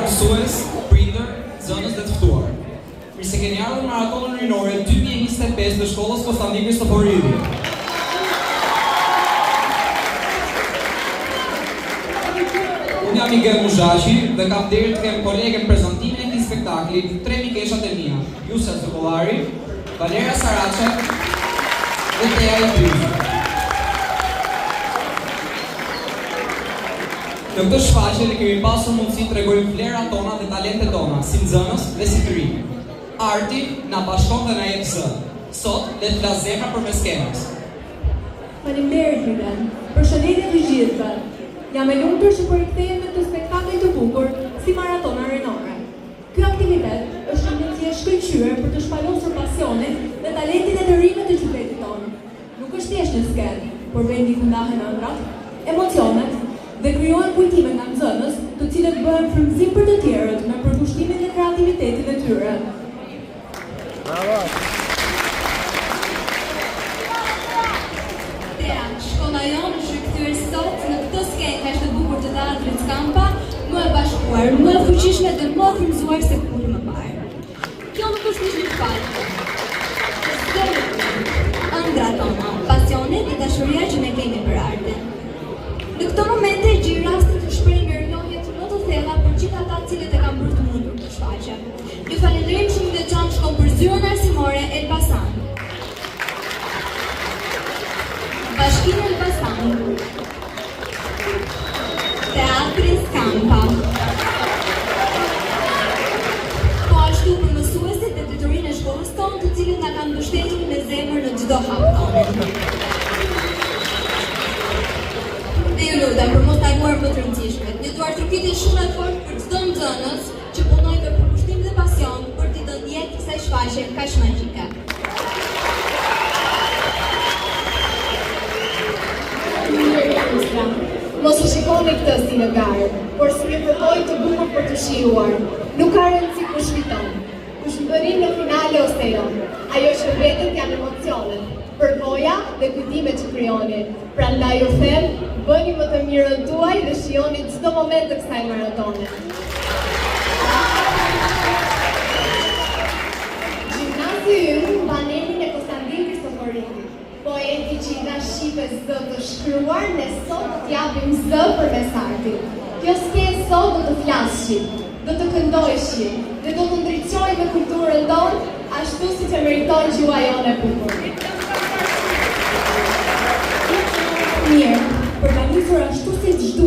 mësues, prindër, zënës dhe të ftuar. Mirë se keni ardhur në maratonën rinore 2025 të shkollës Konstantin Kristoforidi. Unë jam Miguel Muzhashi dhe kam nderin të kem kolege në prezantimin e këtij spektakli tre mikeshat e mia, Jusja Zokollari, Valeria Saraçe dhe Teja Ipyzi. Në këtë shfaqje ne kemi pasur mundësi të tregojmë vlerat tona dhe talentet tona, si nxënës dhe si të rinj. Arti na bashkon dhe na jep zë. Sot le të flas zemra përmes skenës. Faleminderit Miguel. Përshëndetje të gjithëve. Jam e lumtur që po rikthehem me këtë spektakël të bukur si maratona rinore. Ky aktivitet është një mundësi e shkëlqyer për të shpalosur pasionin dhe talentin e të rinjve të qytetit tonë. Nuk është thjesht një skenë, por vendi ku ndahen ëndrat, emocionet dhe krijohen kujtime nga nxënës, të cilët bëhen frymëzim për të tjerët me përkushtimin e kreativitetit e tyre. Bravo! Shkolla jonë është rikthyer sot në këtë skenë kaq të bukur të teatrit Skampa, më e bashkuar, më e fuqishme dhe më e frymëzuar se kur më parë. Kjo nuk është një shpallje. Ëndrat tona, pasionet dhe dashuria që ne kemi për artin. Në këto momente gjej rastin të shpreh mirënjohje më të thella për gjithë ata cilët e kanë bërë të mundur këtë shfaqje. Ju falenderojmë shumë veçantë për zyrën arsimore Elbasan. Bashkinë Elbasan, Teatri Skampa, po ashtu për mësuesit dhe detyrinë e shkollës tonë, të cilët na kanë mbështetur me zemër në çdo hap tonë. Dhe ju lutem për mos larguar më të rëndësishmet, një duartrokitje shumë e fortë për çdo nxënës që punoi me përkushtim dhe pasion për t'i dhënë jetë kësaj shfaqje kaq magjike. Mos e shikoni këtë si në garë, por si një përvojë të bukur për të shijuar. Nuk ka rëndësi kush fiton, kush mbërrin në finale ose jo. Ajo që vetët janë emocionet, përvoja dhe kujtimet që krijoni. Prandaj ju them, bëni më të mirën tuaj dhe shijoni çdo moment të kësaj maratone. Gjimnazi ynë mban emrin e Konstantin Kristoforidi. Poeti që i dha shqipe zë të shkruar, ne sot të t'japim zë përmes artit. Kjo skenë sot do të flasë, do të këndojë dhe do të ndriçojë me kulturën tonë, ashtu si që meriton gjua jone bukur. Mirë, për ta nisur ashtu si çdo